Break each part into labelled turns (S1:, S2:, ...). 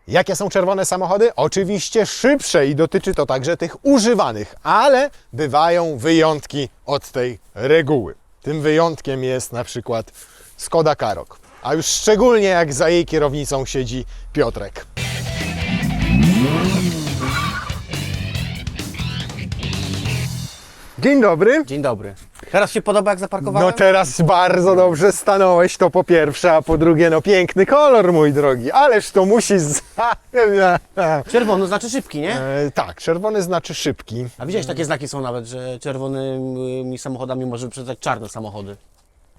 S1: Jakie są czerwone samochody? Oczywiście szybsze i dotyczy to także tych używanych, ale bywają wyjątki od tej reguły. Tym wyjątkiem jest na przykład Skoda Karoq, a już szczególnie jak za jej kierownicą siedzi Piotrek. Dzień dobry.
S2: Dzień dobry. Teraz się podoba, jak zaparkowałem?
S1: No teraz bardzo dobrze stanąłeś, to po pierwsze, a po drugie, no piękny kolor, mój drogi, ależ to musi
S2: Czerwony znaczy szybki, nie?
S1: Tak, czerwony znaczy szybki.
S2: A widziałeś, takie znaki są nawet, że czerwonymi samochodami może wyprzedzać czarne samochody.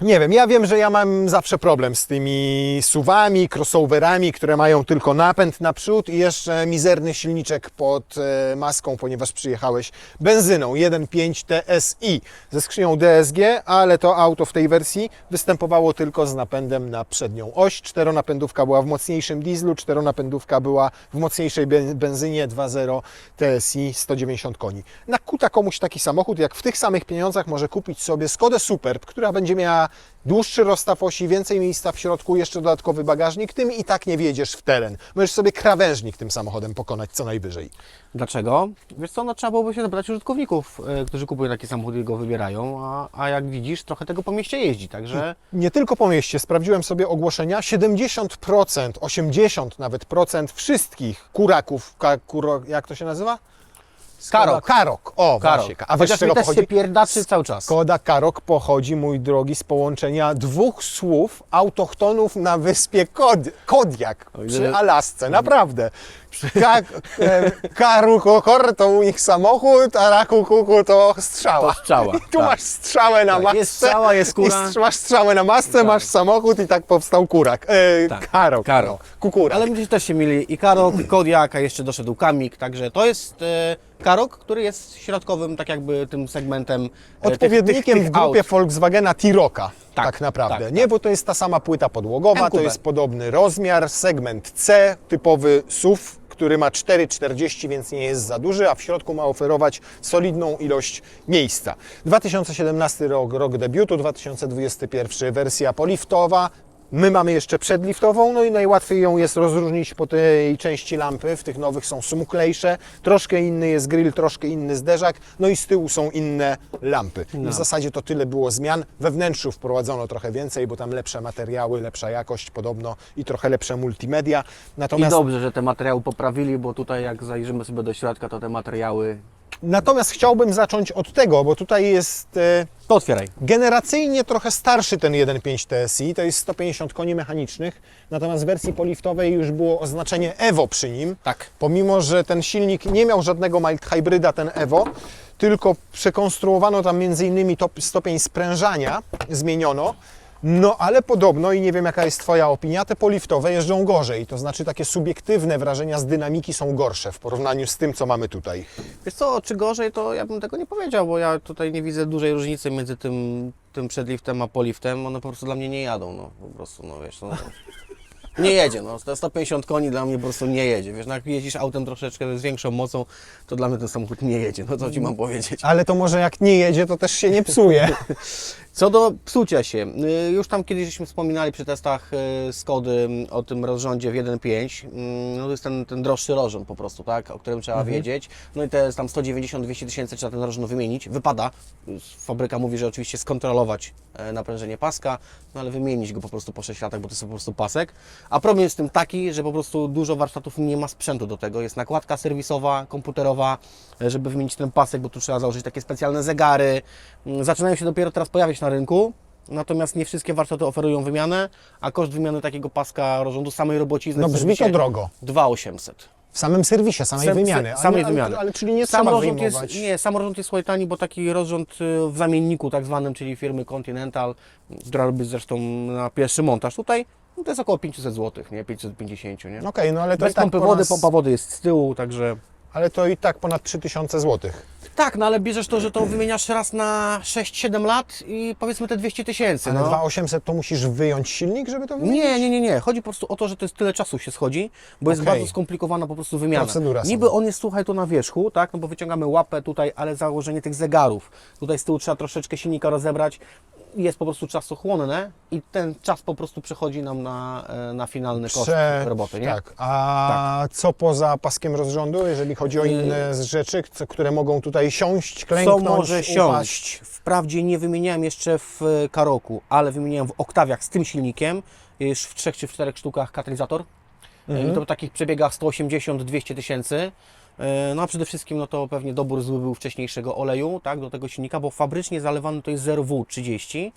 S1: Nie wiem, ja wiem, że ja mam zawsze problem z tymi SUV-ami, crossoverami, które mają tylko napęd naprzód i jeszcze mizerny silniczek pod maską, ponieważ przyjechałeś benzyną 1.5 TSI ze skrzynią DSG, ale to auto w tej wersji występowało tylko z napędem na przednią oś. Czteronapędówka była w mocniejszym dieslu, czteronapędówka była w mocniejszej benzynie 2.0 TSI 190 koni. Nakuta komuś taki samochód, jak w tych samych pieniądzach może kupić sobie Skodę Superb, która będzie miała dłuższy rozstaw osi, więcej miejsca w środku, jeszcze dodatkowy bagażnik, tym i tak nie wjedziesz w teren. Możesz sobie krawężnik tym samochodem pokonać co najwyżej.
S2: Dlaczego? Wiesz co, no trzeba byłoby się zapytać użytkowników, którzy kupują taki samochód i go wybierają, a jak widzisz, trochę tego po mieście jeździ, także...
S1: Nie tylko po mieście, sprawdziłem sobie ogłoszenia, 70%, 80% nawet procent wszystkich kuraków, jak to się nazywa?
S2: Karoq.
S1: Karoq, o właśnie. A wiesz, z
S2: Chociaż
S1: czego
S2: mi też
S1: pochodzi?
S2: się pierdaczy cały czas.
S1: Skoda Karoq pochodzi, mój drogi, z połączenia dwóch słów autochtonów na wyspie Kodiak przy Alasce, naprawdę. Karukokor to u nich samochód, a Rakukuku to strzała.
S2: To strzała,
S1: I tu
S2: tak.
S1: masz strzałę na masce.
S2: Jest strzała, jest kura.
S1: Masz strzałę na masce, masz samochód i tak powstał kurak. Karoq.
S2: Karoq.
S1: No, kukurak.
S2: Ale ludzie też się mieli i Karoq, i Kodiaq, a jeszcze doszedł Kamik, także to jest Karoq, który jest środkowym, tak jakby tym segmentem
S1: Odpowiednikiem w grupie
S2: aut.
S1: Volkswagena T-Rocka, tak,
S2: Tak,
S1: naprawdę.
S2: tak,
S1: Nie,
S2: tak.
S1: bo to jest ta sama płyta podłogowa,
S2: MQB.
S1: to jest podobny rozmiar, segment C, typowy SUV, który ma 4,40, więc nie jest za duży, a w środku ma oferować solidną ilość miejsca. 2017 rok debiutu, 2021 wersja poliftowa. My mamy jeszcze przedliftową, no i najłatwiej ją jest rozróżnić po tej części lampy. W tych nowych są smuklejsze, troszkę inny jest grill, troszkę inny zderzak, no i z tyłu są inne lampy. I w zasadzie to tyle było zmian. We wnętrzu wprowadzono trochę więcej, bo tam lepsze materiały, lepsza jakość podobno i trochę lepsze multimedia.
S2: I
S1: Natomiast
S2: dobrze, że te materiały poprawili, bo tutaj jak zajrzymy sobie do środka, to te materiały...
S1: Natomiast chciałbym zacząć od tego, bo tutaj jest
S2: To otwieraj.
S1: generacyjnie trochę starszy ten 1.5 TSI, to jest 150 koni mechanicznych, natomiast w wersji poliftowej już było oznaczenie Evo przy nim.
S2: Tak.
S1: Pomimo, że ten silnik nie miał żadnego mild hybryda, ten Evo, tylko przekonstruowano tam m.in. stopień sprężania, zmieniono. No ale podobno, i nie wiem jaka jest Twoja opinia, te poliftowe jeżdżą gorzej. To znaczy takie subiektywne wrażenia z dynamiki są gorsze w porównaniu z tym, co mamy tutaj.
S2: Wiesz co, czy gorzej, to ja bym tego nie powiedział, bo ja tutaj nie widzę dużej różnicy między tym przedliftem a poliftem. One po prostu dla mnie nie jadą, no po prostu, no wiesz, no. Nie jedzie, no. Te 150 koni dla mnie po prostu nie jedzie. Wiesz, no jak jeździsz autem troszeczkę z większą mocą, to dla mnie ten samochód nie jedzie. No co Ci mam powiedzieć?
S1: Ale to może jak nie jedzie, to też się nie psuje.
S2: Co do psucia się, już tam kiedyś żeśmy wspominali przy testach Skody o tym rozrządzie w 1.5, no to jest ten droższy rozrząd po prostu, tak, o którym trzeba wiedzieć. No i te tam 190-200 tysięcy trzeba ten rozrząd wymienić. Wypada, fabryka mówi, że oczywiście skontrolować naprężenie paska, no ale wymienić go po prostu po 6 latach, bo to jest po prostu pasek. A problem jest z tym taki, że po prostu dużo warsztatów nie ma sprzętu do tego. Jest nakładka serwisowa, komputerowa, żeby wymienić ten pasek, bo tu trzeba założyć takie specjalne zegary. Zaczynają się dopiero teraz pojawiać na rynku, natomiast nie wszystkie warsztaty oferują wymianę, a koszt wymiany takiego paska rozrządu samej robocizny
S1: No
S2: w
S1: brzmi
S2: serwisie
S1: to drogo.
S2: 2800.
S1: W samym serwisie, samej wymiany.
S2: Samej wymiany.
S1: Ale czyli nie
S2: Sam
S1: trzeba
S2: rozrząd
S1: wyjmować.
S2: sam rozrząd jest słuchaj tani, bo taki rozrząd w zamienniku tak zwanym, czyli firmy Continental, która robi zresztą na pierwszy montaż tutaj, no to jest około 500 zł, nie? 550, nie?
S1: Okej, no ale to
S2: Bez
S1: i tak
S2: pompy
S1: po
S2: wody,
S1: nas,
S2: pompa wody jest z tyłu, także...
S1: ale to i tak ponad 3000 zł.
S2: Tak, no ale bierzesz to, że to wymieniasz raz na 6-7 lat i powiedzmy te 200 tysięcy.
S1: Ale
S2: No.
S1: 2800 to musisz wyjąć silnik, żeby to wymienić?
S2: Nie. Chodzi po prostu o to, że to jest tyle czasu się schodzi, bo jest
S1: Okej.
S2: bardzo skomplikowana po prostu wymiana.
S1: Procedura sama.
S2: Niby on jest, słuchaj, tu na wierzchu, tak, no bo wyciągamy łapę tutaj, ale założenie tych zegarów. Tutaj z tyłu trzeba troszeczkę silnika rozebrać. jest po prostu czasochłonne i ten czas po prostu przechodzi nam na finalny koszt roboty, nie?
S1: Tak. A co poza paskiem rozrządu, jeżeli chodzi o inne rzeczy, które mogą tutaj siąść, klęknąć,
S2: Co może
S1: upaść?
S2: siąść? Wprawdzie nie wymieniałem jeszcze w Karoku, ale wymieniałem w Oktawiach z tym silnikiem, już w 3 czy w 4 sztukach katalizator. I to w takich przebiegach 180-200 tysięcy. No a przede wszystkim no to pewnie dobór zły był wcześniejszego oleju, tak, do tego silnika, bo fabrycznie zalewany to jest 0W30.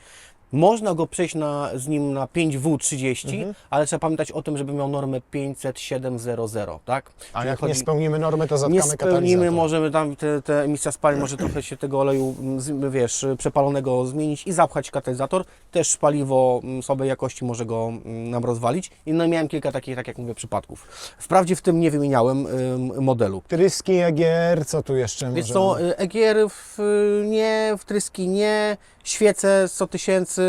S2: Można go przejść z nim na 5W30, ale trzeba pamiętać o tym, żeby miał normę 50700, tak?
S1: A
S2: Czyli
S1: jak nie spełnimy normy, to zatkamy
S2: nie
S1: katalizator.
S2: spełnimy, możemy tam te emisja spalin, może trochę się tego oleju, wiesz, przepalonego zmienić i zapchać katalizator. Też paliwo słabej jakości może go nam rozwalić. I no miałem kilka takich, tak jak mówię, przypadków. Wprawdzie w tym nie wymieniałem modelu.
S1: Tryski, EGR, co tu jeszcze
S2: Wiesz
S1: możemy?
S2: co, EGR nie, wtryski nie, świece 100 tysięcy,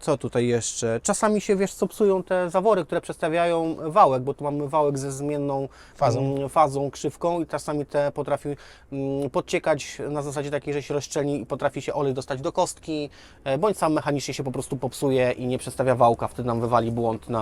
S2: co tutaj jeszcze? Czasami się, wiesz co, psują te zawory, które przestawiają wałek, bo tu mamy wałek ze zmienną fazą, krzywką i czasami te potrafi podciekać na zasadzie takiej, że się rozszczelni i potrafi się olej dostać do kostki, bądź sam mechanicznie się po prostu popsuje i nie przestawia wałka, wtedy nam wywali błąd
S1: No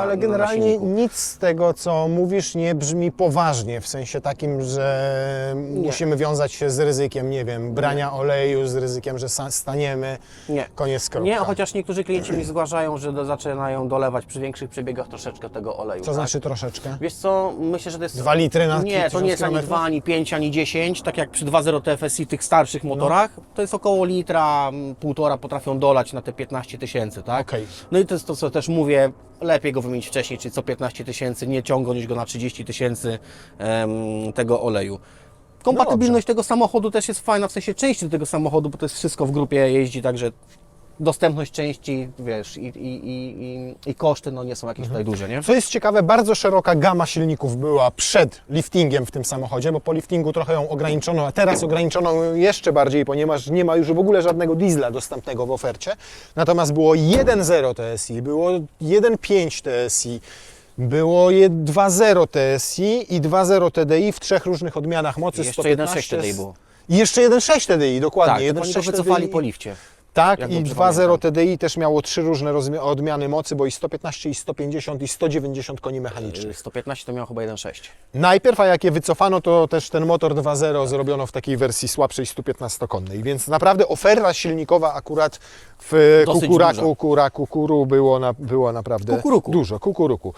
S1: ale generalnie nic z tego, co mówisz, nie brzmi poważnie, w sensie takim, że musimy wiązać się z ryzykiem, nie wiem, brania oleju, z ryzykiem, że staniemy.
S2: Nie.
S1: Koniec, kropka.
S2: Nie, chociaż niektórzy klienci mi zgłaszają, że zaczynają dolewać przy większych przebiegach troszeczkę tego oleju.
S1: Co znaczy troszeczkę?
S2: Wiesz co, myślę, że to jest...
S1: 2 litry na
S2: Nie, to nie jest ani
S1: 1000
S2: 2, ani 5, ani 10, tak jak przy 2.0 TFSI tych starszych motorach, to jest około litra, 1,5 potrafią dolać na te 15 tysięcy, tak?
S1: Okej.
S2: No i to jest to, co też mówię, lepiej go wymienić wcześniej, czyli co 15 tysięcy, nie ciągnąć go na 30 tysięcy tego oleju. Kompatybilność tego samochodu też jest fajna, w sensie części do tego samochodu, bo to jest wszystko w grupie jeździ, także dostępność części, wiesz, i koszty no nie są jakieś tutaj duże, nie?
S1: Co jest ciekawe, bardzo szeroka gama silników była przed liftingiem w tym samochodzie, bo po liftingu trochę ją ograniczono, a teraz ograniczono ją jeszcze bardziej, ponieważ nie ma już w ogóle żadnego diesla dostępnego w ofercie. Natomiast było 1.0 TSI, było 1.5 TSI, było 2.0 TSI i 2.0 TDI w 3 różnych odmianach mocy.
S2: Jeszcze
S1: 115
S2: 1.6 TDI było.
S1: I jeszcze 1.6 TDI, dokładnie.
S2: Tak, oni go wycofali po lifcie.
S1: Tak,
S2: jak
S1: i
S2: dobrze
S1: 2.0
S2: pamiętam.
S1: TDI też miało 3 różne odmiany mocy, bo i 115, i 150, i 190 koni mechanicznych.
S2: 115 to miał chyba 1.6.
S1: Najpierw, a jak je wycofano, to też ten motor 2.0 zrobiono w takiej wersji słabszej 115-konnej, więc naprawdę oferta silnikowa akurat w
S2: Dosyć
S1: Kukuru było naprawdę
S2: Kukuruku.
S1: dużo. Kukuruku.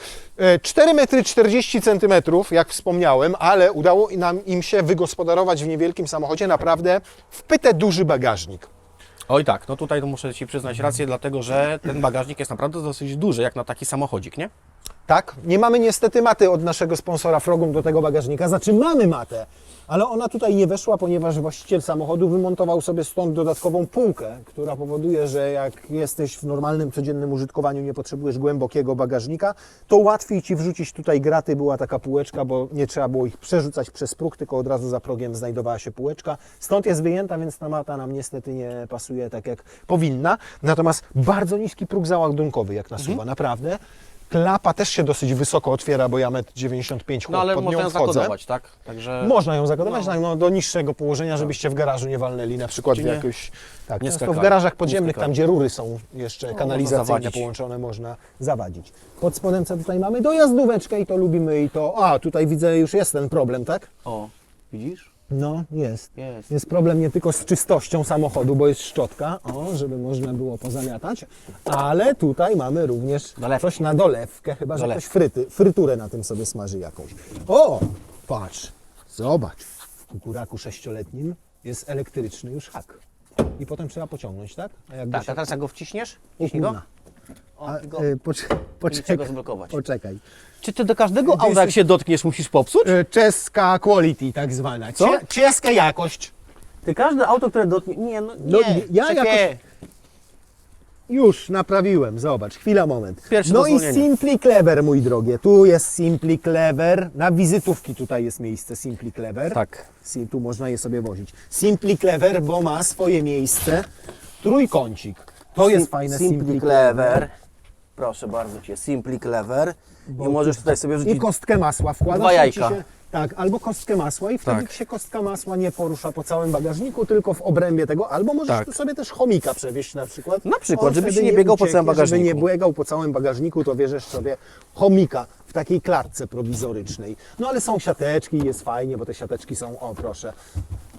S1: 4 metry 40 cm, jak wspomniałem, ale udało im się wygospodarować w niewielkim samochodzie naprawdę wpyte duży bagażnik.
S2: Oj tak, no tutaj to muszę Ci przyznać rację, dlatego że ten bagażnik jest naprawdę dosyć duży, jak na taki samochodzik, nie?
S1: Tak, nie mamy niestety maty od naszego sponsora Frogum do tego bagażnika, znaczy mamy matę, ale ona tutaj nie weszła, ponieważ właściciel samochodu wymontował sobie stąd dodatkową półkę, która powoduje, że jak jesteś w normalnym, codziennym użytkowaniu, nie potrzebujesz głębokiego bagażnika, to łatwiej Ci wrzucić tutaj graty, była taka półeczka, bo nie trzeba było ich przerzucać przez próg, tylko od razu za progiem znajdowała się półeczka. Stąd jest wyjęta, więc ta mata nam niestety nie pasuje tak jak powinna, natomiast bardzo niski próg załadunkowy jak nasuwa, naprawdę. Klapa też się dosyć wysoko otwiera, bo ja 1,95 m
S2: No ale
S1: pod
S2: można
S1: nią
S2: ją
S1: wchodzę.
S2: zakodować, tak? Także
S1: Można ją zakodować do niższego położenia, żebyście w garażu nie walnęli, na przykład w
S2: nie-
S1: jakoś... Tak,
S2: nie
S1: często w
S2: skakali.
S1: garażach podziemnych,
S2: Nie skakali.
S1: tam gdzie rury są jeszcze kanalizacyjne
S2: zawadzić.
S1: połączone, można zawadzić. Pod spodem co tutaj mamy? Dojazdóweczkę i to lubimy i to... A, tutaj widzę już jest ten problem, tak?
S2: O, widzisz?
S1: No, jest.
S2: Jest.
S1: Jest problem nie tylko z czystością samochodu, bo jest szczotka, żeby można było pozamiatać, ale tutaj mamy również
S2: Dolewkę.
S1: coś na dolewkę, chyba że
S2: Dolewkę.
S1: ktoś fryturę na tym sobie smaży jakąś. O, patrz, zobacz, w Kukuraku 6-letnim jest elektryczny już hak. I potem trzeba pociągnąć, tak? A jakby
S2: Tak,
S1: się...
S2: a teraz jak go wciśniesz?
S1: O
S2: Ciśnij go.
S1: kurna.
S2: O,
S1: A,
S2: i go.
S1: poczekaj,
S2: go zablokować.
S1: poczekaj.
S2: Czy Ty do każdego auta, jak się dotkniesz, musisz popsuć?
S1: Czeska quality tak zwana.
S2: Co?
S1: Czeska jakość.
S2: Ty każde auto, które dotknie... Nie, no
S1: No,
S2: nie.
S1: ja
S2: szefie.
S1: jakoś- Już naprawiłem, zobacz, chwila, moment.
S2: Pierwsze
S1: No i
S2: dozwolenie.
S1: Simply Clever, mój drogie. Tu jest Simply Clever. Na wizytówki tutaj jest miejsce Simply Clever.
S2: Tak.
S1: Tu można je sobie wozić. Simply Clever, bo ma swoje miejsce. Trójkącik. To jest fajne
S2: Simply Clever. Proszę bardzo Cię, Simply Clever. I możesz tutaj sobie
S1: I
S2: wrzucić
S1: kostkę masła wkładasz.
S2: Dwa
S1: i
S2: jajka.
S1: Ci się, Tak, albo kostkę masła i wtedy
S2: Tak.
S1: się kostka masła nie porusza po całym bagażniku, tylko w obrębie tego, albo możesz
S2: Tak.
S1: tu sobie też chomika przewieźć na przykład.
S2: Na przykład,
S1: On
S2: żeby
S1: wtedy
S2: się nie biegał po
S1: ucieknie,
S2: całym bagażniku.
S1: Żeby nie biegał po całym bagażniku, to bierzesz sobie chomika w takiej klatce prowizorycznej. No ale są siateczki i jest fajnie, bo te siateczki są, o proszę,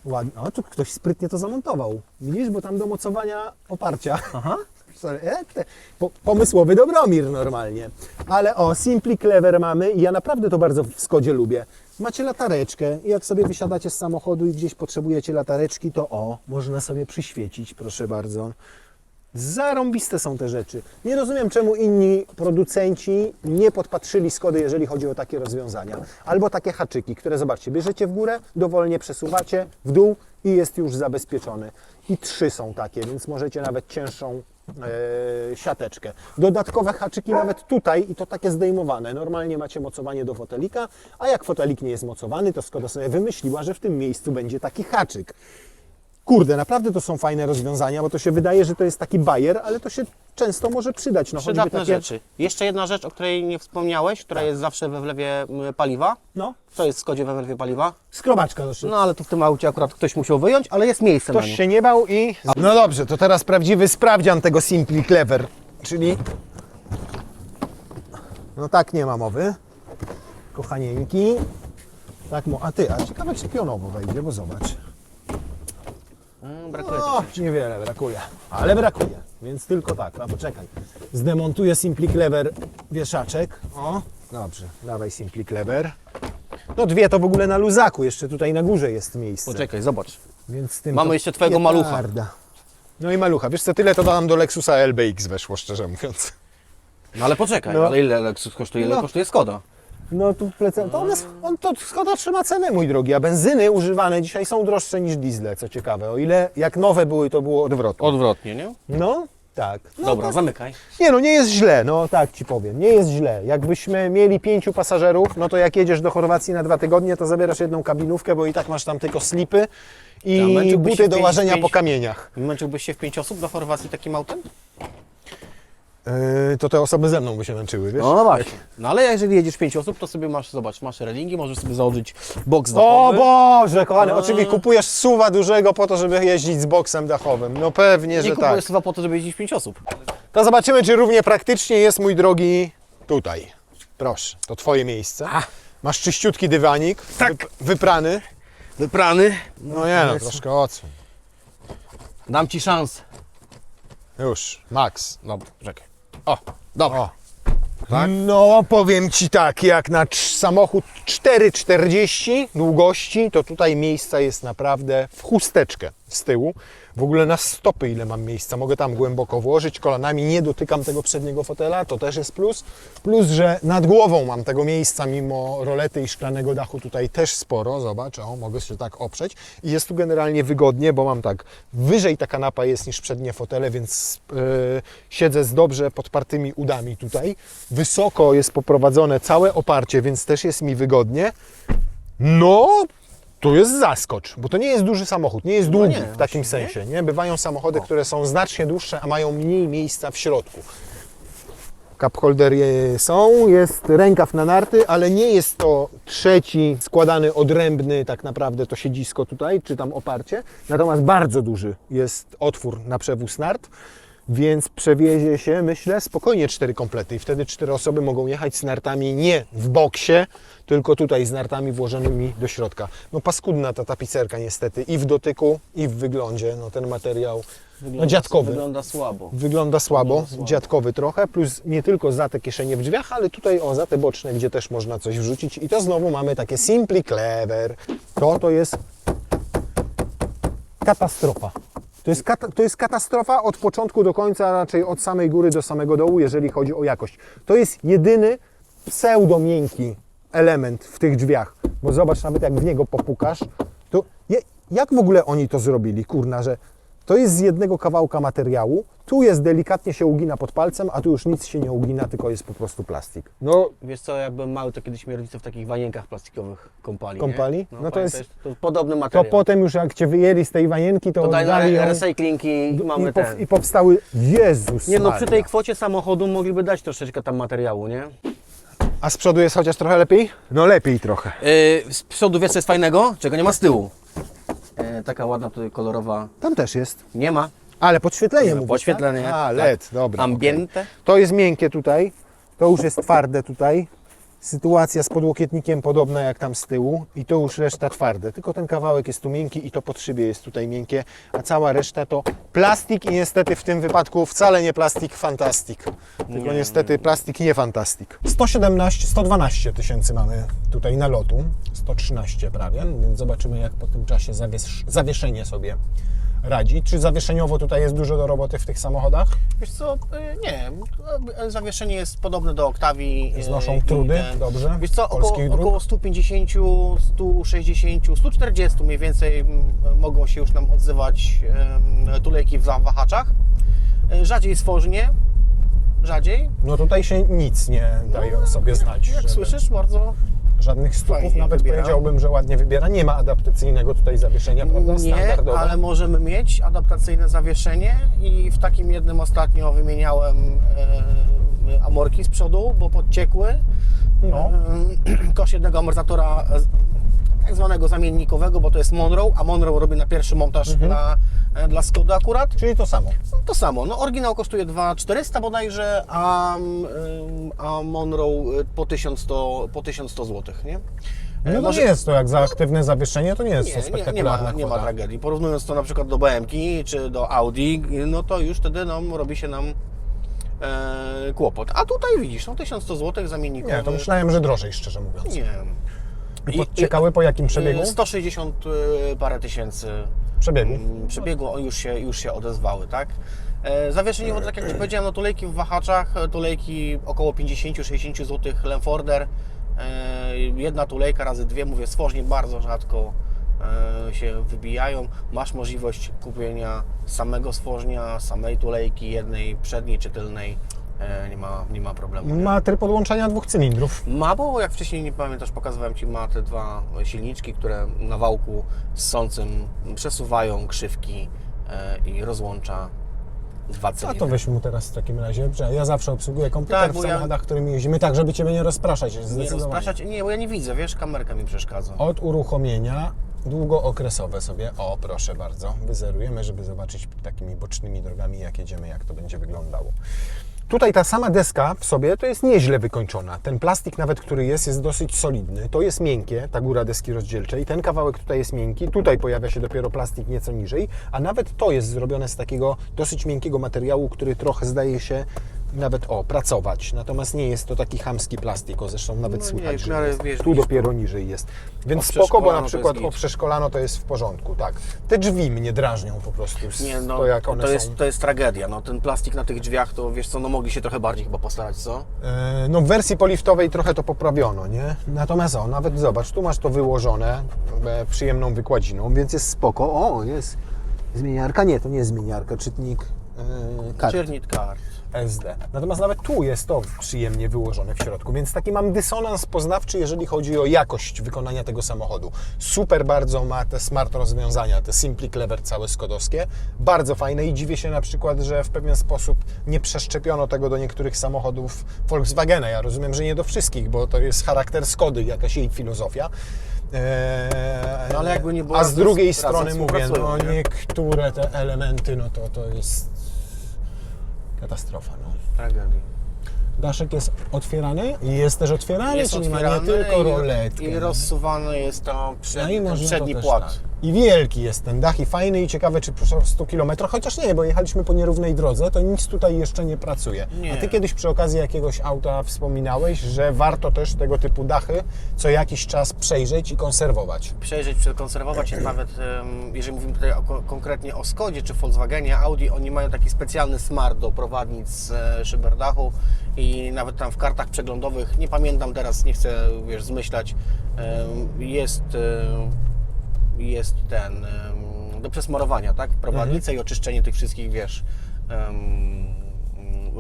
S1: ładnie. O, tu ktoś sprytnie to zamontował. Widzisz, bo tam do mocowania oparcia.
S2: Aha.
S1: Pomysłowy Dobromir normalnie. Ale o, Simply Clever mamy i ja naprawdę to bardzo w Skodzie lubię. Macie latareczkę i jak sobie wysiadacie z samochodu i gdzieś potrzebujecie latareczki, to o, można sobie przyświecić, proszę bardzo. Zarąbiste są te rzeczy. Nie rozumiem, czemu inni producenci nie podpatrzyli Skody, jeżeli chodzi o takie rozwiązania. Albo takie haczyki, które zobaczcie, bierzecie w górę, dowolnie przesuwacie w dół i jest już zabezpieczony. I 3 są takie, więc możecie nawet cięższą siateczkę. Dodatkowe haczyki nawet tutaj i to takie zdejmowane. Normalnie macie mocowanie do fotelika, a jak fotelik nie jest mocowany, to Skoda sobie wymyśliła, że w tym miejscu będzie taki haczyk. Kurde, naprawdę to są fajne rozwiązania, bo to się wydaje, że to jest taki bajer, ale to się często może przydać. No, choćby
S2: Przydatne
S1: takie,
S2: rzeczy. Jeszcze jedna rzecz, o której nie wspomniałeś, która jest zawsze we wlewie paliwa.
S1: No,
S2: Co jest w Skodzie we wlewie paliwa?
S1: skrobaczka do szyb.
S2: No ale tu w tym aucie akurat ktoś musiał wyjąć, ale jest miejsce na
S1: Ktoś
S2: nie.
S1: się nie bał i... No dobrze, to teraz prawdziwy sprawdzian tego Simply Clever, czyli... No tak, nie ma mowy. Kochanieńki. Tak, a ciekawe czy pionowo wejdzie, bo zobacz.
S2: Brakuje
S1: O, niewiele brakuje, ale brakuje, więc tylko tak, a poczekaj. Zdemontuję Simply Clever wieszaczek. O, dobrze, dawaj Simply Clever. No 2 to w ogóle na luzaku, jeszcze tutaj na górze jest miejsce.
S2: Poczekaj, zobacz.
S1: Więc z tym
S2: Mamy
S1: to
S2: jeszcze twojego
S1: pietarda.
S2: malucha.
S1: No i malucha, wiesz co, tyle to dam do Lexusa LBX weszło, szczerze mówiąc.
S2: No ale poczekaj,
S1: No.
S2: ale ile Lexus kosztuje? Ile
S1: No.
S2: kosztuje Skoda?
S1: No tu plecem, to to Skoda trzyma cenę, mój drogi, a benzyny używane dzisiaj są droższe niż diesle, co ciekawe. O ile jak nowe były, to było odwrotnie.
S2: Odwrotnie, nie?
S1: No, tak. No,
S2: Dobra,
S1: tak.
S2: zamykaj.
S1: Nie no, nie jest źle, no tak Ci powiem, nie jest źle. Jakbyśmy mieli 5 pasażerów, no to jak jedziesz do Chorwacji na 2 tygodnie, to zabierasz jedną kabinówkę, bo i tak masz tam tylko slipy
S2: A
S1: i
S2: męczyłbyś
S1: buty
S2: się
S1: do
S2: pięć-
S1: łażenia
S2: pięć-
S1: po kamieniach.
S2: Męczyłbyś się w 5 osób do Chorwacji takim autem?
S1: To te osoby ze mną by się męczyły, wiesz?
S2: No właśnie. No ale jeżeli jedziesz 5 osób, to sobie masz, zobacz, masz relingi, możesz sobie założyć boks
S1: O
S2: dachowy.
S1: Boże, kochany,
S2: A.
S1: oczywiście kupujesz SUV-a dużego po to, żeby jeździć z boksem dachowym. No pewnie,
S2: Nie
S1: że tak.
S2: kupujesz chyba po to, żeby jeździć 5 osób.
S1: To zobaczymy, czy równie praktycznie jest, mój drogi, tutaj. Proszę, to Twoje miejsce. Masz czyściutki dywanik,
S2: Tak.
S1: wyprany.
S2: Wyprany.
S1: No nie no, troszkę odsuń.
S2: Dam Ci szansę.
S1: Już, max.
S2: Dobra, czekaj. O, dobra.
S1: O.
S2: Tak?
S1: No, powiem Ci tak, jak na samochód 4,40 długości, to tutaj miejsca jest naprawdę w chusteczkę z tyłu. W ogóle na stopy ile mam miejsca, mogę tam głęboko włożyć, kolanami nie dotykam tego przedniego fotela, to też jest plus. Plus, że nad głową mam tego miejsca, mimo rolety i szklanego dachu tutaj też sporo, zobacz, o, mogę się tak oprzeć. I jest tu generalnie wygodnie, bo mam tak, wyżej ta kanapa jest niż przednie fotele, więc siedzę z dobrze podpartymi udami tutaj. Wysoko jest poprowadzone całe oparcie, więc też jest mi wygodnie. No, to jest zaskocz, bo to nie jest duży samochód, nie jest długi
S2: nie,
S1: w takim sensie, nie? Bywają samochody, które są znacznie dłuższe, a mają mniej miejsca w środku. Cup holdery są, jest rękaw na narty, ale nie jest to trzeci składany odrębny tak naprawdę to siedzisko tutaj, czy tam oparcie. Natomiast bardzo duży jest otwór na przewóz nart, więc przewiezie się, myślę, spokojnie 4 komplety i wtedy 4 osoby mogą jechać z nartami nie w boksie, tylko tutaj z nartami włożonymi do środka. No paskudna ta tapicerka niestety i w dotyku, i w wyglądzie, no ten materiał no dziadkowy.
S2: Wygląda słabo.
S1: Wygląda słabo, dziadkowy trochę, plus nie tylko za te kieszenie w drzwiach, ale tutaj o, za te boczne, gdzie też można coś wrzucić i to znowu mamy takie Simply Clever. To jest katastrofa. To jest katastrofa od początku do końca, raczej od samej góry do samego dołu, jeżeli chodzi o jakość. To jest jedyny pseudo-miękki element w tych drzwiach, bo zobacz, nawet jak w niego popukasz, to jak w ogóle oni to zrobili, kurna, że to jest z jednego kawałka materiału, tu jest delikatnie się ugina pod palcem, a tu już nic się nie ugina, tylko jest po prostu plastik. No,
S2: Wiesz co, jak byłem mały, to kiedyś mnie rodzice w takich wanienkach plastikowych kąpali.
S1: Kąpali?
S2: Nie?
S1: No to jest-
S2: to podobny
S1: to
S2: materiał.
S1: potem już jak Cię wyjęli z tej wanienki, to
S2: To daj na
S1: oddali ją
S2: recykling i mamy ten.
S1: i powstały, Jezus
S2: Nie no, przy
S1: Maria.
S2: tej kwocie samochodu mogliby dać troszeczkę tam materiału, nie?
S1: A z przodu jest chociaż trochę lepiej? No lepiej trochę.
S2: Z przodu wiesz co jest fajnego? Czego nie ma z tyłu. Taka ładna tutaj kolorowa.
S1: Tam też jest.
S2: Nie ma.
S1: Ale podświetlenie mówisz,
S2: Podświetlenie.
S1: tak? A,
S2: tak.
S1: LED, dobra.
S2: Ambiente.
S1: okej. To jest miękkie tutaj, to już jest twarde tutaj. Sytuacja z podłokietnikiem podobna jak tam z tyłu i to już reszta twarde. Tylko ten kawałek jest tu miękki i to pod szybie jest tutaj miękkie, a cała reszta to plastik i niestety w tym wypadku wcale nie plastik fantastik. Tylko niestety plastik nie fantastik. 112 tysięcy mamy tutaj nalotu, 113 prawie, więc zobaczymy jak po tym czasie zawieszenie sobie radzi. Czy zawieszeniowo tutaj jest dużo do roboty w tych samochodach?
S2: Wiesz co, nie, zawieszenie jest podobne do Octavii.
S1: Znoszą trudy, dobrze,
S2: Wiesz co,
S1: polskich dróg?
S2: około 150, 160, 140 mniej więcej mogą się już nam odzywać tulejki w wahaczach. Rzadziej stworznie, rzadziej.
S1: No tutaj się nic nie daje o sobie znać.
S2: Jak
S1: żeby-
S2: słyszysz, bardzo
S1: Żadnych stuków,
S2: fajnie
S1: nawet
S2: wybiera.
S1: powiedziałbym, że ładnie wybiera. Nie ma adaptacyjnego tutaj zawieszenia, prawda?
S2: nie,
S1: Standardowe.
S2: ale możemy mieć adaptacyjne zawieszenie i w takim jednym ostatnio wymieniałem amorki z przodu, bo podciekły.
S1: No.
S2: Koszt jednego amortyzatora tak zwanego zamiennikowego, bo to jest Monroe, a Monroe robi na pierwszy montaż dla Skody akurat.
S1: Czyli to samo.
S2: To samo, no oryginał kosztuje 2400 bodajże, a Monroe po 1100 zł, nie?
S1: No to nie jest to jak za aktywne zawieszenie, to nie jest to
S2: Nie
S1: spektakularna
S2: ma
S1: kwota.
S2: tragedii. Porównując to na przykład do BM-ki czy do Audi, no to już wtedy robi się nam kłopot. A tutaj widzisz, no 1100 zł zamiennikowy.
S1: Nie, to myślałem, że drożej, szczerze mówiąc.
S2: Nie.
S1: I podciekały po jakim przebiegu?
S2: 160 parę tysięcy
S1: Przebiegu.
S2: przebiegu już się odezwały, tak? Zawieszenie, bo tak jak Ci powiedziałem, no tulejki w wahaczach, tulejki około 50-60 zł Lemforder. Jedna tulejka razy dwie, mówię stworznie, bardzo rzadko się wybijają. Masz możliwość kupienia samego stworznia, samej tulejki, jednej przedniej czy tylnej. Nie ma problemu. Nie?
S1: Ma tryb podłączania 2 cylindrów.
S2: Ma, bo jak wcześniej, nie pamiętasz, pokazywałem Ci, ma te dwa silniczki, które na wałku ssącym przesuwają krzywki i rozłącza dwa
S1: A
S2: cylindry.
S1: to weź mu teraz w takim razie, że ja zawsze obsługuję komputer
S2: Tak,
S1: w
S2: bo ja-
S1: samochodach, którymi jeździmy, tak, żeby Ciebie nie rozpraszać.
S2: Nie
S1: Zdecydowanie.
S2: rozpraszać? Nie, bo ja nie widzę, wiesz, kamerka mi przeszkadza.
S1: Od uruchomienia długookresowe sobie, o proszę bardzo, wyzerujemy, żeby zobaczyć takimi bocznymi drogami, jak jedziemy, jak to będzie wyglądało. Tutaj ta sama deska w sobie to jest nieźle wykończona. Ten plastik nawet, który jest dosyć solidny. To jest miękkie, ta góra deski rozdzielczej. Ten kawałek tutaj jest miękki. Tutaj pojawia się dopiero plastik nieco niżej. A nawet to jest zrobione z takiego dosyć miękkiego materiału, który trochę zdaje się nawet pracować. Natomiast nie jest to taki chamski plastik. O, zresztą nawet
S2: No nie,
S1: słychać,
S2: w
S1: że
S2: miarę,
S1: jest.
S2: wiesz,
S1: Tu
S2: blisko.
S1: dopiero niżej jest. Więc
S2: O,
S1: spoko, bo
S2: przeszkolano
S1: na
S2: to
S1: przykład
S2: jest git.
S1: przeszkolano to jest w porządku. Tak. Te drzwi mnie drażnią po prostu.
S2: Nie, no,
S1: To jak one są.
S2: to jest tragedia. No, ten plastik na tych drzwiach, to wiesz co, no mogli się trochę bardziej chyba postarać, co?
S1: No w wersji poliftowej trochę to poprawiono, nie? Natomiast nawet zobacz, tu masz to wyłożone przyjemną wykładziną, więc jest spoko. O, jest zmieniarka. Nie, to nie jest zmieniarka, czytnik kart
S2: Czernit kart.
S1: SD. Natomiast nawet tu jest to przyjemnie wyłożone w środku, więc taki mam dysonans poznawczy, jeżeli chodzi o jakość wykonania tego samochodu. Super bardzo ma te smart rozwiązania, te Simply Clever całe skodowskie. Bardzo fajne i dziwię się na przykład, że w pewien sposób nie przeszczepiono tego do niektórych samochodów Volkswagena. Ja rozumiem, że nie do wszystkich, bo to jest charakter Skody, jakaś jej filozofia.
S2: No, ale jakby nie było,
S1: a z
S2: to
S1: drugiej
S2: razem
S1: strony mówię,
S2: współpracują,
S1: no
S2: nie?
S1: niektóre te elementy, no to jest katastrofa. No.
S2: Tragedia.
S1: Daszek jest otwierany i jest też otwierany,
S2: Jest
S1: czyli ma nie
S2: otwierany
S1: tylko roletkę.
S2: i rozsuwany jest to
S1: No i
S2: ten
S1: można
S2: przedni
S1: to też
S2: płat.
S1: tak. I wielki jest ten dach i fajny i ciekawe, czy po 100 km, chociaż nie, bo jechaliśmy po nierównej drodze, to nic tutaj jeszcze nie pracuje.
S2: Nie.
S1: A Ty kiedyś przy okazji jakiegoś auta wspominałeś, że warto też tego typu dachy co jakiś czas przejrzeć i konserwować.
S2: Przejrzeć, przekonserwować jest nawet, jeżeli mówimy tutaj konkretnie o Skodzie czy Volkswagenie, Audi, oni mają taki specjalny smart do prowadnic szyberdachu i nawet tam w kartach przeglądowych, nie pamiętam teraz, nie chcę, wiesz, zmyślać, jest ten do przesmarowania, tak? Prowadnice i oczyszczenie tych wszystkich, wiesz,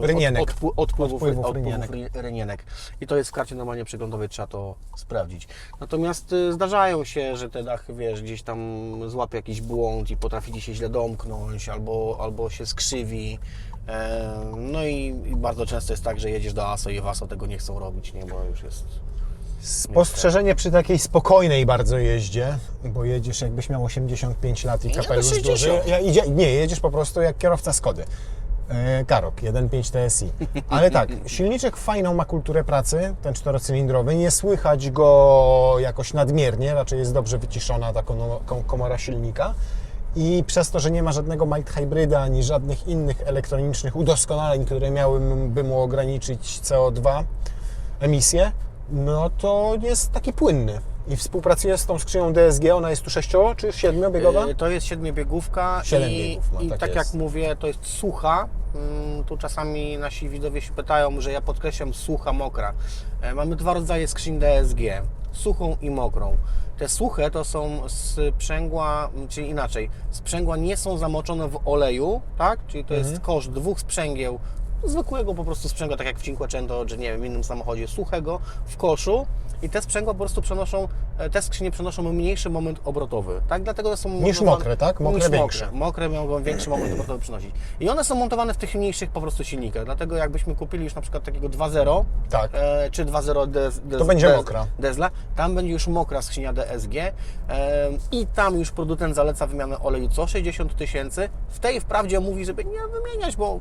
S1: Rynienek.
S2: odpływów
S1: rynienek.
S2: rynienek. I to jest w karcie normalnie przeglądowej, trzeba to sprawdzić. Natomiast zdarzają się, że te dachy, wiesz, gdzieś tam złapie jakiś błąd i potrafi Ci się źle domknąć, albo się skrzywi. No i bardzo często jest tak, że jedziesz do ASO i w ASO tego nie chcą robić, nie, bo już jest...
S1: Spostrzeżenie przy takiej spokojnej bardzo jeździe, bo jedziesz jakbyś miał 85 lat i kapelusz
S2: 60.
S1: duży. Nie, jedziesz po prostu jak kierowca Skody. Karoq 1.5 TSI. Ale tak, silniczek fajną ma kulturę pracy, ten czterocylindrowy. Nie słychać go jakoś nadmiernie, raczej jest dobrze wyciszona ta komora silnika. I przez to, że nie ma żadnego mild hybryda, ani żadnych innych elektronicznych udoskonaleń, które miałyby mu ograniczyć CO2 emisję, no to jest taki płynny. I współpracuje z tą skrzynią DSG, ona jest tu 6 czy 7-biegowa?
S2: To jest 7-biegówka
S1: 7
S2: i,
S1: biegów ma,
S2: i
S1: tak
S2: tak
S1: jest.
S2: jak mówię, to jest sucha. Tu czasami nasi widzowie się pytają, że ja podkreślam sucha, mokra. Mamy dwa rodzaje skrzyń DSG, suchą i mokrą. Te suche to są sprzęgła, czyli inaczej, sprzęgła nie są zamoczone w oleju, tak? Czyli to jest kosz dwóch sprzęgieł, zwykłego po prostu sprzęgła, tak jak w Cinquecento, czy nie wiem, w innym samochodzie, suchego w koszu i te sprzęgła po prostu przenoszą, te skrzynie przenoszą mniejszy moment obrotowy, tak? Dlatego są
S1: Niż mokre, tak? Mokre większe.
S2: Mokre mogą większy moment obrotowy przynosić. I one są montowane w tych mniejszych po prostu silnikach, dlatego jakbyśmy kupili już na przykład takiego 2.0,
S1: Tak.
S2: czy 2.0
S1: To będzie mokra.
S2: Diesla, tam będzie już mokra skrzynia DSG i tam już producent zaleca wymianę oleju co 60 000. W tej wprawdzie mówi, żeby nie wymieniać, bo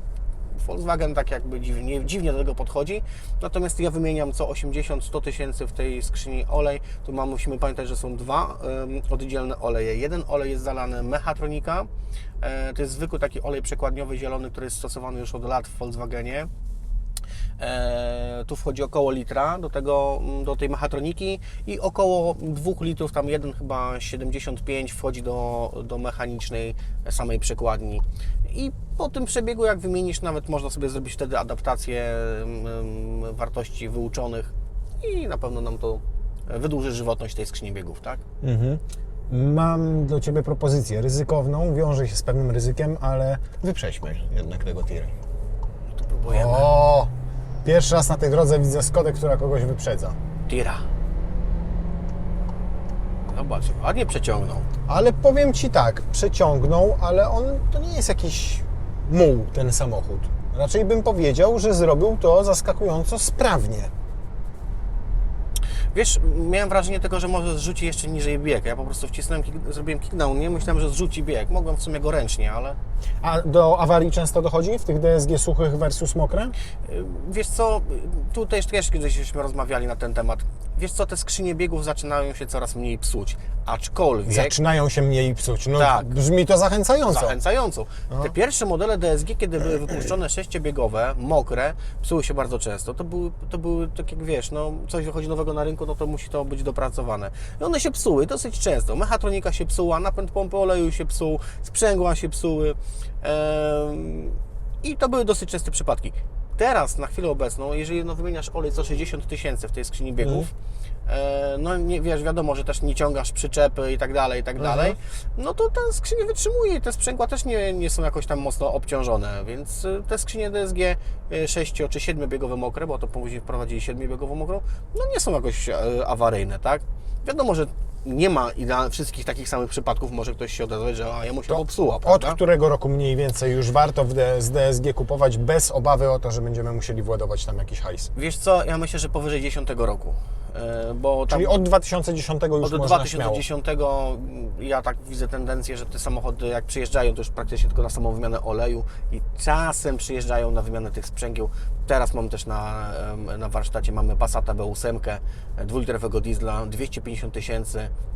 S2: Volkswagen tak jakby dziwnie do tego podchodzi, natomiast ja wymieniam co 80-100 tysięcy w tej skrzyni olej. Tu musimy pamiętać, że są dwa oddzielne oleje. Jeden olej jest zalany Mechatronika, to jest zwykły taki olej przekładniowy zielony, który jest stosowany już od lat w Volkswagenie. Tu wchodzi około litra do tej mechatroniki i około 2 litrów, tam jeden chyba 75 wchodzi do mechanicznej samej przekładni. I po tym przebiegu, jak wymienisz, nawet można sobie zrobić wtedy adaptację wartości wyuczonych i na pewno nam to wydłuży żywotność tej skrzyni biegów, tak?
S1: Mam do Ciebie propozycję ryzykowną, wiąże się z pewnym ryzykiem, ale wyprzejdźmy jednak tego tiry.
S2: To próbujemy.
S1: O! Pierwszy raz na tej drodze widzę Skodę, która kogoś wyprzedza.
S2: Tira. Zobacz, ładnie przeciągnął.
S1: Ale powiem Ci tak, przeciągnął, ale to nie jest jakiś muł, ten samochód. Raczej bym powiedział, że zrobił to zaskakująco sprawnie.
S2: Wiesz, miałem wrażenie tego, że może zrzuci jeszcze niżej bieg. Ja po prostu wcisnąłem, zrobiłem kickdown, nie? Myślałem, że zrzuci bieg. Mogłem w sumie go ręcznie, ale...
S1: A do awarii często dochodzi w tych DSG suchych versus mokre?
S2: Wiesz co, tu też kiedyśmy rozmawiali na ten temat. Wiesz co, te skrzynie biegów zaczynają się coraz mniej psuć, aczkolwiek...
S1: Zaczynają się mniej psuć. No,
S2: Tak.
S1: Brzmi to zachęcająco.
S2: Zachęcająco. Te pierwsze modele DSG, kiedy były wypuszczone 6-biegowe, mokre, psuły się bardzo często. To były tak jak wiesz, no, coś wychodzi nowego na rynku, no to musi to być dopracowane. I one się psuły dosyć często. Mechatronika się psuła, napęd pompy oleju się psuł, sprzęgła się psuły. I to były dosyć częste przypadki. Teraz, na chwilę obecną, jeżeli wymieniasz olej co 60 000 w tej skrzyni biegów, no nie, wiesz, wiadomo, że też nie ciągasz przyczepy i tak dalej, no to ta skrzynia wytrzymuje i te sprzęgła też nie są jakoś tam mocno obciążone, więc te skrzynie DSG 6 czy 7-biegowe mokre, bo to później wprowadzili 7-biegową mokrą, no nie są jakoś awaryjne, tak? Wiadomo, że nie ma wszystkich takich samych przypadków, może ktoś się odezwać, że jemu się popsuła, prawda?
S1: Od którego roku mniej więcej już warto z DSG kupować bez obawy o to, że będziemy musieli władować tam jakiś hajs?
S2: Wiesz co, ja myślę, że powyżej 10 roku. Bo tam
S1: Czyli od 2010 już
S2: od
S1: można
S2: 2010 ja tak widzę tendencję, że te samochody jak przyjeżdżają, to już praktycznie tylko na samą wymianę oleju i czasem przyjeżdżają na wymianę tych sprzęgieł. Teraz mam też na warsztacie mamy Passata B8, 2-litrowego diesla, 250 000,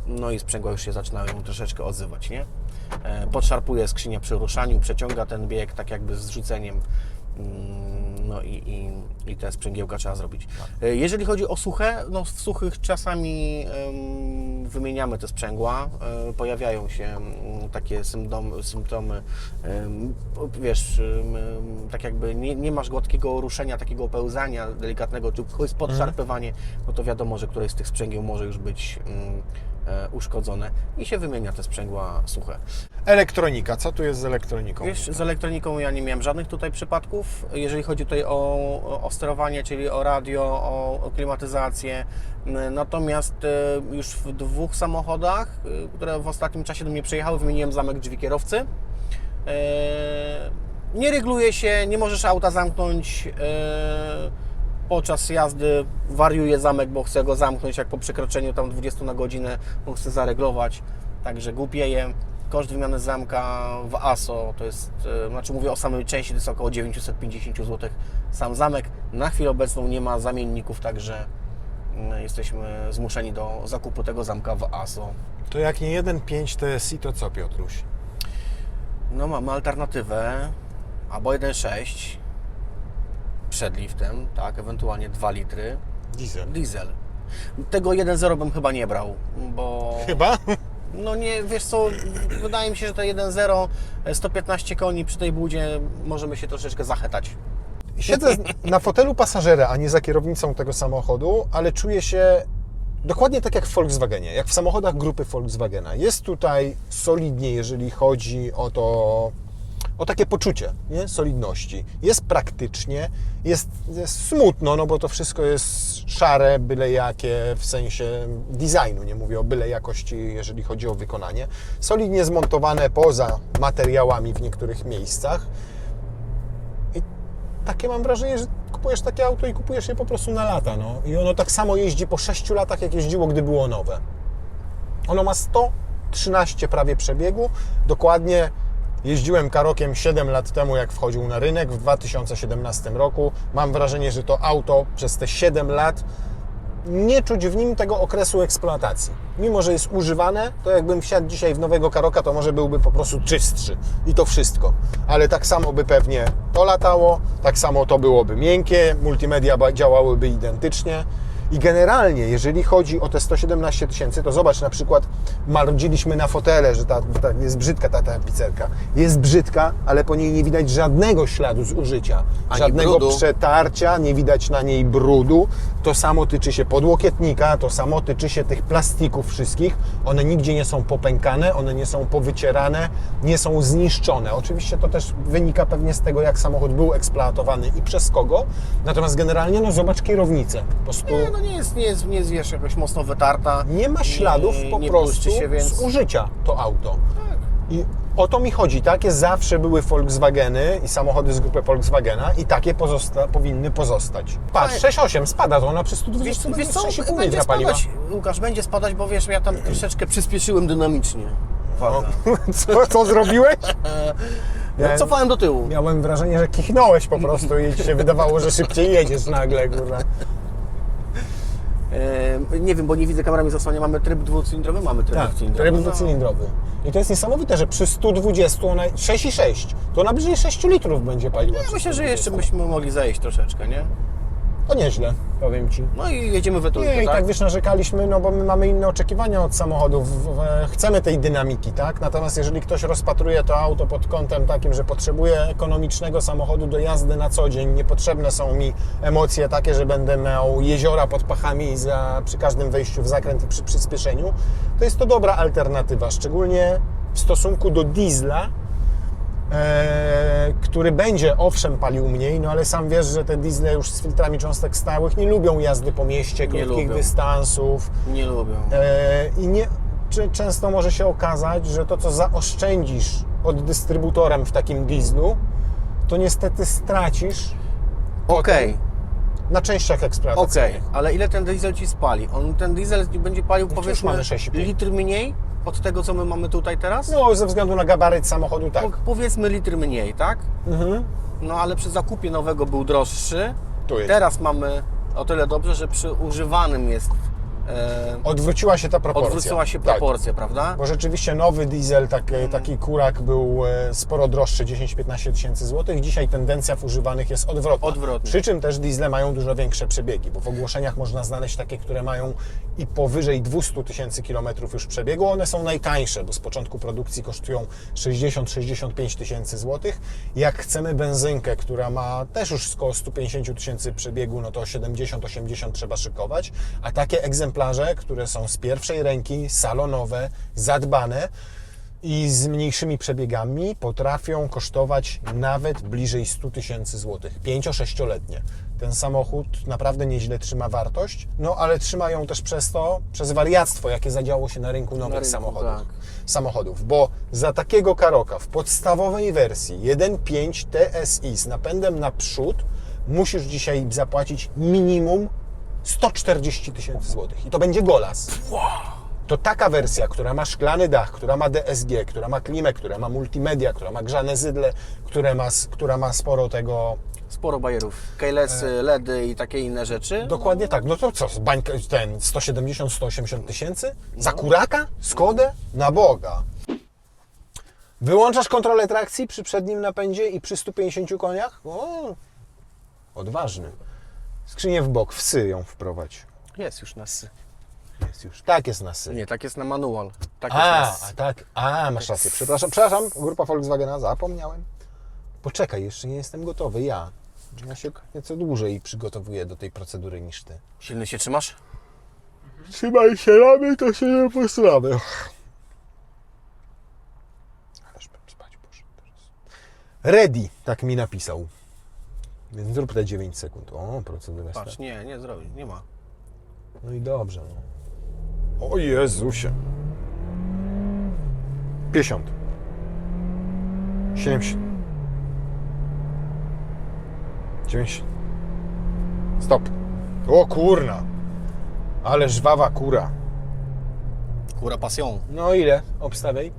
S2: no i sprzęgła już się zaczynają troszeczkę odzywać, nie? Podszarpuje skrzynia przy ruszaniu, przeciąga ten bieg tak jakby z zrzuceniem. No i te sprzęgiełka trzeba zrobić. Jeżeli chodzi o suche, no w suchych czasami wymieniamy te sprzęgła, pojawiają się takie symptomy, wiesz, tak jakby nie masz gładkiego ruszenia, takiego pełzania delikatnego, tylko jest podszarpywanie, no to wiadomo, że któreś z tych sprzęgieł może już być uszkodzone i się wymienia te sprzęgła suche.
S1: Elektronika. Co tu jest z elektroniką?
S2: Wiesz, z elektroniką ja nie miałem żadnych tutaj przypadków. Jeżeli chodzi tutaj o sterowanie, czyli o radio, o klimatyzację. Natomiast już w 2 samochodach, które w ostatnim czasie do mnie przyjechały, wymieniłem zamek drzwi kierowcy. Nie rygluje się, nie możesz auta zamknąć podczas jazdy, wariuje zamek, bo chce go zamknąć, jak po przekroczeniu tam 20 na godzinę, bo chce zareglować, także głupieje. Koszt wymiany zamka w ASO to jest, znaczy mówię o samej części, to jest około 950 zł sam zamek. Na chwilę obecną nie ma zamienników, także jesteśmy zmuszeni do zakupu tego zamka w ASO.
S1: To jak nie 1.5 TSI, to co, Piotruś?
S2: No mamy alternatywę albo 1.6 przed liftem, tak, ewentualnie 2 litry diesel. Tego 1.0 bym chyba nie brał, bo...
S1: Chyba?
S2: No nie, wiesz co, wydaje mi się, że to 1.0, 115 koni przy tej budzie możemy się troszeczkę zachetać.
S1: Siedzę na fotelu pasażera, a nie za kierownicą tego samochodu, ale czuję się dokładnie tak jak w Volkswagenie, jak w samochodach grupy Volkswagena. Jest tutaj solidnie, jeżeli chodzi o to, o takie poczucie, nie? Solidności. Jest praktycznie, jest smutno, no bo to wszystko jest szare, byle jakie w sensie designu, nie mówię o byle jakości, jeżeli chodzi o wykonanie. Solidnie zmontowane poza materiałami w niektórych miejscach. I takie mam wrażenie, że kupujesz takie auto i kupujesz je po prostu na lata, no. I ono tak samo jeździ po 6 latach, jak jeździło, gdy było nowe. Ono ma 113 prawie przebiegu, dokładnie. Jeździłem Karokiem 7 lat temu, jak wchodził na rynek w 2017 roku. Mam wrażenie, że to auto przez te 7 lat nie czuć w nim tego okresu eksploatacji. Mimo że jest używane, to jakbym wsiadł dzisiaj w nowego Karoka, to może byłby po prostu czystszy i to wszystko. Ale tak samo by pewnie to latało, tak samo to byłoby miękkie, multimedia działałyby identycznie. I generalnie, jeżeli chodzi o te 117 000, to zobacz, na przykład marudziliśmy na fotele, że ta jest brzydka ta tapicerka. Jest brzydka, ale po niej nie widać żadnego śladu zużycia,
S2: Ani
S1: żadnego
S2: brudu.
S1: przetarcia, nie widać na niej brudu. To samo tyczy się podłokietnika, to samo tyczy się tych plastików wszystkich. One nigdzie nie są popękane, one nie są powycierane, nie są zniszczone. Oczywiście to też wynika pewnie z tego, jak samochód był eksploatowany i przez kogo. Natomiast generalnie, no zobacz kierownicę. Po prostu
S2: Nie, no nie jest wiesz, jakoś mocno wytarta.
S1: nie ma śladów po
S2: nie
S1: prostu
S2: błyszczy się, więc...
S1: z użycia to auto.
S2: Tak.
S1: I o to mi chodzi. Takie zawsze były Volkswageny i samochody z grupy Volkswagena i takie powinny pozostać. Patrz, 6,8 spada to ona przy 120
S2: Wiesz co,
S1: 6,5
S2: będzie
S1: litra paliwa.
S2: spadać, Łukasz, będzie spadać, bo wiesz, ja tam troszeczkę przyspieszyłem dynamicznie.
S1: No, co zrobiłeś?
S2: No, cofałem do tyłu.
S1: Miałem wrażenie, że kichnąłeś po prostu i ci się wydawało, że szybciej jedziesz nagle, kurwa.
S2: Nie wiem, bo nie widzę, kamerami zasłania. Mamy tryb dwucylindrowy? Mamy tryb
S1: Tak,
S2: dwucylindrowy.
S1: tryb dwucylindrowy. I to jest niesamowite, że przy 120 ona 6,6 to na bliżej 6 litrów będzie paliła.
S2: Ja
S1: przy
S2: myślę, że
S1: 120.
S2: jeszcze byśmy mogli zejść troszeczkę, nie?
S1: To nieźle, powiem Ci.
S2: No i jedziemy we
S1: Nie,
S2: trójkę,
S1: i tak
S2: tak?
S1: wiesz, narzekaliśmy, no bo my mamy inne oczekiwania od samochodów. Chcemy tej dynamiki, tak? Natomiast jeżeli ktoś rozpatruje to auto pod kątem takim, że potrzebuje ekonomicznego samochodu do jazdy na co dzień, niepotrzebne są mi emocje takie, że będę miał jeziora pod pachami przy każdym wejściu w zakręt i przy przyspieszeniu, to jest to dobra alternatywa, szczególnie w stosunku do diesla, który będzie owszem palił mniej, no ale sam wiesz, że te diesle już z filtrami cząstek stałych nie lubią jazdy po mieście, krótkich
S2: lubią.
S1: dystansów
S2: Nie lubią.
S1: i często może się okazać, że to co zaoszczędzisz pod dystrybutorem w takim dieslu, to niestety stracisz
S2: Okej,
S1: na częściach eksploatacyjnych.
S2: ale ile ten diesel Ci spali? Ten diesel będzie palił
S1: już
S2: powiedzmy
S1: mamy 6,5.
S2: litr mniej od tego, co my mamy tutaj teraz?
S1: No ze względu na gabaryt samochodu tak.
S2: Powiedzmy litr mniej, tak?
S1: Mhm.
S2: No ale przy zakupie nowego był droższy.
S1: Tu jest.
S2: Teraz mamy o tyle dobrze, że przy używanym jest...
S1: Odwróciła się ta proporcja.
S2: odwróciła się
S1: Tak.
S2: proporcja, prawda?
S1: Bo rzeczywiście nowy diesel, taki kurak był sporo droższy, 10-15 tysięcy złotych. Dzisiaj tendencja w używanych jest odwrotna.
S2: Odwrotnie.
S1: Przy czym też diesle mają dużo większe przebiegi, bo w ogłoszeniach można znaleźć takie, które mają i powyżej 200 tysięcy kilometrów już przebiegu. One są najtańsze, bo z początku produkcji kosztują 60-65 tysięcy złotych. Jak chcemy benzynkę, która ma też już około 150 tysięcy przebiegu, no to 70-80 trzeba szykować, a takie egzemplarze, które są z pierwszej ręki, salonowe, zadbane i z mniejszymi przebiegami, potrafią kosztować nawet bliżej 100 tysięcy złotych, 5-6-letnie. Ten samochód naprawdę nieźle trzyma wartość, no ale trzyma ją też przez wariactwo, jakie zadziało się na rynku nowych samochodów. Bo za takiego Karoka w podstawowej wersji 1.5 TSI z napędem naprzód musisz dzisiaj zapłacić minimum 140 000 złotych. I to będzie golas. To taka wersja, która ma szklany dach, która ma DSG, która ma klimę, która ma multimedia, która ma grzane zydle, która ma sporo tego...
S2: Sporo bajerów. Keylessy, LEDy i takie inne rzeczy.
S1: Dokładnie tak. No to co, bańka, 170-180 tysięcy? Za kuraka? Skodę? Na Boga. Wyłączasz kontrolę trakcji przy przednim napędzie i przy 150 koniach? O, odważny. Skrzynię w bok, w sy ją wprowadź.
S2: Jest już na sy.
S1: Jest już. Tak jest na sy.
S2: Nie, tak jest na manual. Tak jest na sy.
S1: tak. Masz rację. Przepraszam, grupa Volkswagena, zapomniałem. Poczekaj, jeszcze nie jestem gotowy. Ja się nieco dłużej przygotowuję do tej procedury niż ty.
S2: Silny się trzymasz?
S1: Trzymaj się ramy, to się nie posramy. Ależ bym spać poszedł teraz. Ready, tak mi napisał. Więc zrób te 9 sekund. O, procedura
S2: Patrz, nie zrobi, nie ma.
S1: No i dobrze. No. O Jezusie. 50. 70. 90. Stop. O kurna. Ale żwawa kura.
S2: Kura pasją.
S1: No ile? Obstawiaj.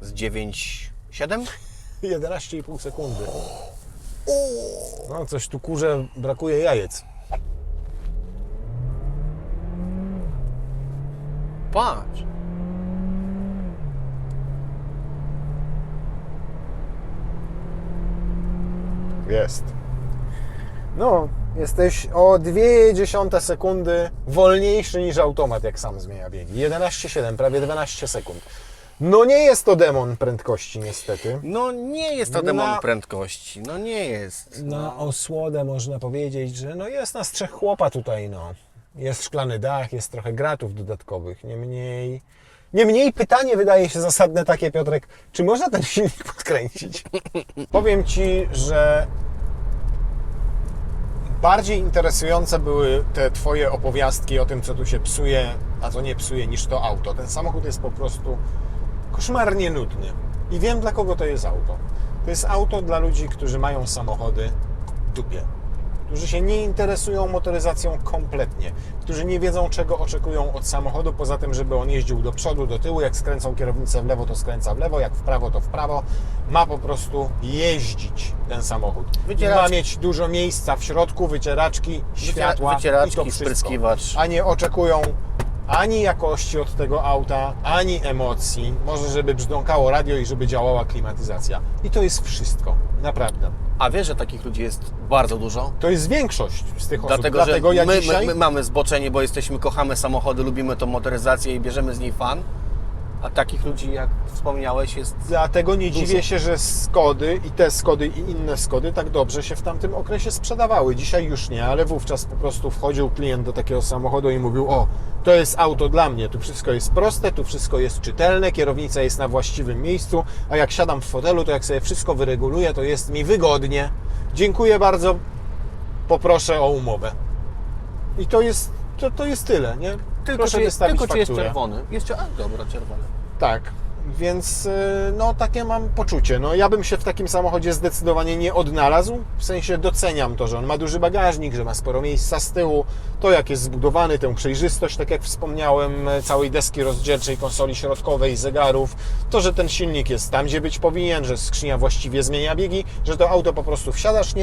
S2: Z 9,7?
S1: 11,5 sekundy. No coś tu kurze brakuje jajec.
S2: Patrz.
S1: Jest. No, jesteś o 0,2 sekundy wolniejszy niż automat, jak sam zmienia biegi. 11,7, prawie 12 sekund. No nie jest to demon prędkości, niestety.
S2: No nie jest to demon prędkości. No nie jest.
S1: Na osłodę można powiedzieć, że no jest nas 3 chłopa tutaj, no. Jest szklany dach, jest trochę gratów dodatkowych. Niemniej pytanie wydaje się zasadne takie, Piotrek, czy można ten silnik podkręcić? Powiem Ci, że bardziej interesujące były te Twoje opowiastki o tym, co tu się psuje, a co nie psuje, niż to auto. Ten samochód jest po prostu koszmarnie nudny. I wiem, dla kogo to jest auto. To jest auto dla ludzi, którzy mają samochody w dupie. Którzy się nie interesują motoryzacją kompletnie, którzy nie wiedzą, czego oczekują od samochodu, poza tym, żeby on jeździł do przodu, do tyłu, jak skręcą kierownicę w lewo, to skręca w lewo, jak w prawo, to w prawo. Ma po prostu jeździć ten samochód. Ma mieć dużo miejsca w środku, wycieraczki, światła i to wszystko.
S2: Spryskiwacz.
S1: A nie oczekują ani jakości od tego auta, ani emocji. Może, żeby brzdąkało radio i żeby działała klimatyzacja. I to jest wszystko. Naprawdę.
S2: A wiesz, że takich ludzi jest bardzo dużo?
S1: To jest większość z tych osób.
S2: Dlatego
S1: ja
S2: my,
S1: dzisiaj...
S2: my mamy zboczenie, bo kochamy samochody, lubimy tą motoryzację i bierzemy z niej fan. A takich ludzi, jak wspomniałeś, jest...
S1: Dlatego nie
S2: dużo.
S1: dziwię się, że Skody i te Skody i inne Skody tak dobrze się w tamtym okresie sprzedawały. Dzisiaj już nie, ale wówczas po prostu wchodził klient do takiego samochodu i mówił: o, to jest auto dla mnie, tu wszystko jest proste, tu wszystko jest czytelne, kierownica jest na właściwym miejscu, a jak siadam w fotelu, to jak sobie wszystko wyreguluję, to jest mi wygodnie. Dziękuję bardzo, poproszę o umowę. I to jest tyle, nie? Proszę wystawić
S2: tylko czy jest
S1: fakturę.
S2: czerwony? Jeszcze, dobra, czerwony.
S1: Tak, więc no takie mam poczucie. No ja bym się w takim samochodzie zdecydowanie nie odnalazł. W sensie doceniam to, że on ma duży bagażnik, że ma sporo miejsca z tyłu, to jak jest zbudowany, tę przejrzystość, tak jak wspomniałem, całej deski rozdzielczej, konsoli środkowej, zegarów, to, że ten silnik jest tam, gdzie być powinien, że skrzynia właściwie zmienia biegi, że to auto po prostu wsiadasz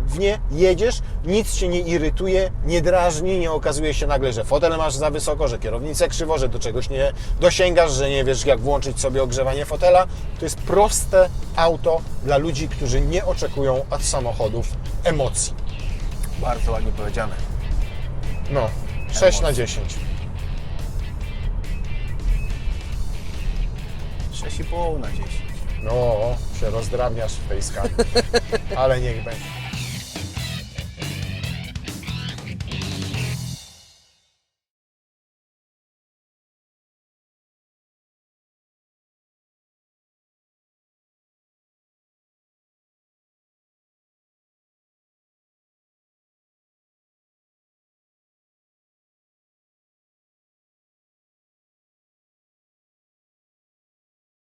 S1: w nie, jedziesz, nic Cię nie irytuje, nie drażni, nie okazuje się nagle, że fotel masz za wysoko, że kierownicę krzywo, że do czegoś nie dosięgasz, że nie wiesz, jak włączyć sobie ogrzewanie fotela. To jest proste auto dla ludzi, którzy nie oczekują od samochodów emocji.
S2: Bardzo ładnie powiedziane.
S1: No, 6 na 10.
S2: 6,5 na 10.
S1: No, się rozdrabniasz w tej skali, ale niech będzie.